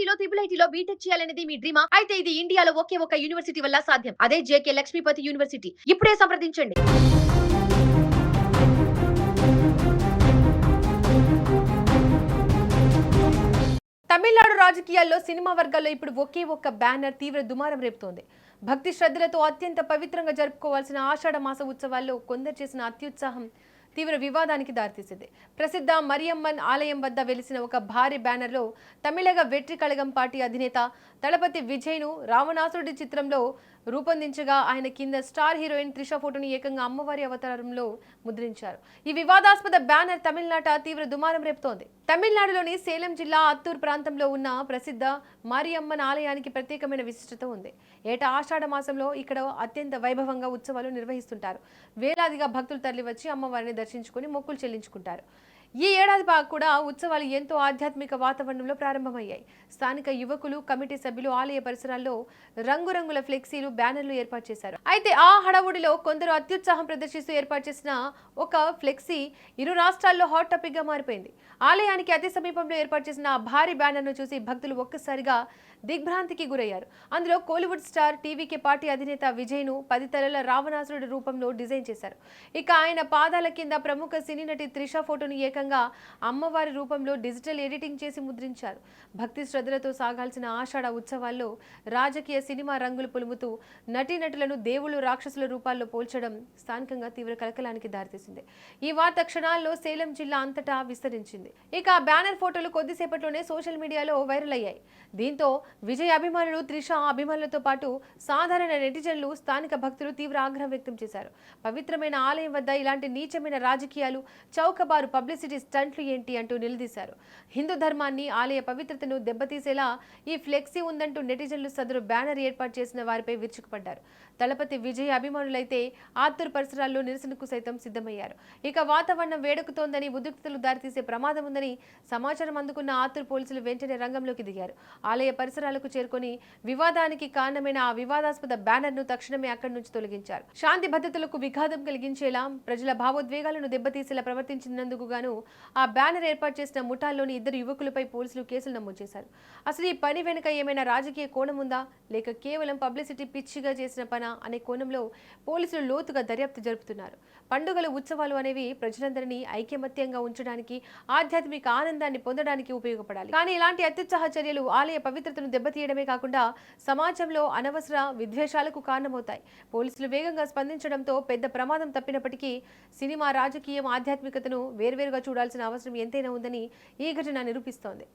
ఐఐటీలో ఐఐటీలో BTech చేయాలనేది మీ డ్రీమా? అయితే ఇది ఇండియాలో ఒకే ఒక యూనివర్సిటీ వల్ల సాధ్యం. అదే జేకే లక్ష్మీపతి యూనివర్సిటీ. ఇప్పుడే సంప్రదించండి. తమిళనాడు రాజకీయాల్లో సినిమా వర్గాల్లో ఇప్పుడు ఒకే ఒక్క బ్యానర్ తీవ్ర దుమారం రేపుతోంది. భక్తి శ్రద్ధలతో అత్యంత పవిత్రంగా జరుపుకోవాల్సిన ఆషాఢ మాస ఉత్సవాల్లో కొందరు చేసిన అత్యుత్సాహం తీవ్ర వివాదానికి దారితీసింది. ప్రసిద్ధ మరియమ్మన్ ఆలయం వద్ద వెలిసిన ఒక భారీ బ్యానర్లో తమిళగ వెట్రి కళగం పార్టీ అధినేత దళపతి విజయ్ను రావణాసురుడి చిత్రంలో రూపొందించగా ఆయన కింద స్టార్ హీరోయిన్ త్రిష ఫోటోని ఏకంగా అమ్మవారి అవతారంలో ముద్రించారు. ఈ వివాదాస్పద బ్యానర్ తమిళనాట తీవ్ర దుమారం రేపుతోంది. తమిళనాడులోని సేలం జిల్లా అత్తూర్ ప్రాంతంలో ఉన్న ప్రసిద్ధ మరియమ్మన్ ఆలయానికి ప్రత్యేకమైన విశిష్టత ఉంది. ఏటా ఆషాఢ మాసంలో ఇక్కడ అత్యంత వైభవంగా ఉత్సవాలు నిర్వహిస్తుంటారు. వేలాదిగా భక్తులు తరలివచ్చి అమ్మవారిని దర్శించుకుని మొక్కులు చెల్లించుకుంటారు. ఈ ఏడాది కూడా ఉత్సవాలు ఎంతో ఆధ్యాత్మిక వాతావరణంలో ప్రారంభమయ్యాయి. స్థానిక యువకులు, కమిటీ సభ్యులు ఆలయ పరిసరాల్లో రంగురంగుల ఫ్లెక్సీలు, బ్యానర్లు ఏర్పాటు చేశారు. అయితే ఆ హడావుడిలో కొందరు అత్యుత్సాహం ప్రదర్శిస్తూ ఏర్పాటు చేసిన ఒక ఫ్లెక్సీ ఇరు రాష్ట్రాల్లో హాట్ టాపిక్ గా మారిపోయింది. ఆలయానికి అతి సమీపంలో ఏర్పాటు చేసిన భారీ బ్యానర్ను చూసి భక్తులు ఒక్కసారిగా దిగ్భ్రాంతికి గురయ్యారు. అందులో కోలీవుడ్ స్టార్ టీవీకే పార్టీ అధినేత విజయ్ను 10 తలల రావణాసురుడి రూపంలో డిజైన్ చేశారు. ఇక ఆయన పాదాల కింద ప్రముఖ సినీ నటి త్రిష ఫోటోను ఏకంగా అమ్మవారి రూపంలో డిజిటల్ ఎడిటింగ్ చేసి ముద్రించారు. భక్తి శ్రద్ధలతో సాగాల్సిన ఆషాఢ ఉత్సవాల్లో రాజకీయ సినిమా రంగులు పులుముతూ నటీనటులను దేవుళ్ళు, రాక్షసుల రూపాల్లో పోల్చడం స్థానికంగా తీవ్ర కలకలానికి దారితీసింది. ఈ వార్త క్షణాల్లో సేలం జిల్లా అంతటా విస్తరించింది. ఇక ఆ బ్యానర్ ఫోటోలు కొద్దిసేపట్లోనే సోషల్ మీడియాలో వైరల్ అయ్యాయి. దీంతో విజయ్ అభిమానులు, త్రిష అభిమానులతో పాటు సాధారణ నెటిజన్లు, స్థానిక భక్తులు తీవ్ర ఆగ్రహం వ్యక్తం చేశారు. పవిత్రమైన ఆలయం వద్ద ఇలాంటి నీచమైన రాజకీయాలు, చౌకబారు పబ్లిసిటీ స్టంట్లు ఏంటి అంటూ నిలదీశారు. హిందూ ధర్మాన్ని, ఆలయ పవిత్రతను దెబ్బతీసేలా ఈ ఫ్లెక్సీ ఉందంటూ నెటిజన్లు సదరు బ్యానర్ ఏర్పాటు చేసిన వారిపై విరుచుకుపడ్డారు. దళపతి విజయ్ అభిమానులైతే ఆత్తూరు పరిసరాల్లో నిరసనకు సైతం సిద్ధమయ్యారు. ఇక వాతావరణం వేడెక్కుతోందని, ఉద్రిక్తతలు దారితీసే ప్రమాదం ఉందని సమాచారం అందుకున్న ఆత్తూరు పోలీసులు వెంటనే రంగంలోకి దిగారు. ఆలయ పరిసరాలకు చేరుకొని వివాదానికి కారణమైన ఆ వివాదాస్పద బ్యానర్ను తక్షణమే అక్కడి నుంచి తొలగించారు. శాంతి భద్రతలకు విఘాతం కలిగించేలా, ప్రజల భావోద్వేగాలను దెబ్బతీసేలా ప్రవర్తించినందుకు గాను ఆ బ్యానర్ ఏర్పాటు చేసిన ముఠాల్లోని 2 యువకులపై పోలీసులు కేసులు నమోదు చేశారు. అసలు ఈ పని వెనుక ఏమైనా రాజకీయ కోణం ఉందా, లేక కేవలం పబ్లిసిటీ పిచ్చిగా చేసిన పనా అనే కోణంలో పోలీసులు లోతుగా దర్యాప్తు జరుపుతున్నారు. పండుగలు, ఉత్సవాలు అనేవి ప్రజలందరినీ ఐకమత్యంగా ఉంచడానికి, ఆధ్యాత్మిక ఆనందాన్ని పొందడానికి ఉపయోగపడాలి. కానీ ఇలాంటి అత్యుత్సాహ చర్యలు ఆలయ పవిత్రతను దెబ్బతీయడమే కాకుండా సమాజంలో అనవసర విద్వేషాలకు కారణమవుతాయి. పోలీసులు వేగంగా స్పందించడంతో పెద్ద ప్రమాదం తప్పినప్పటికీ సినిమా, రాజకీయం, ఆధ్యాత్మికతను వేర్వేరుగా చూడాల్సిన అవసరం ఎంతైనా ఉందని ఈ ఘటన నిరూపిస్తోంది.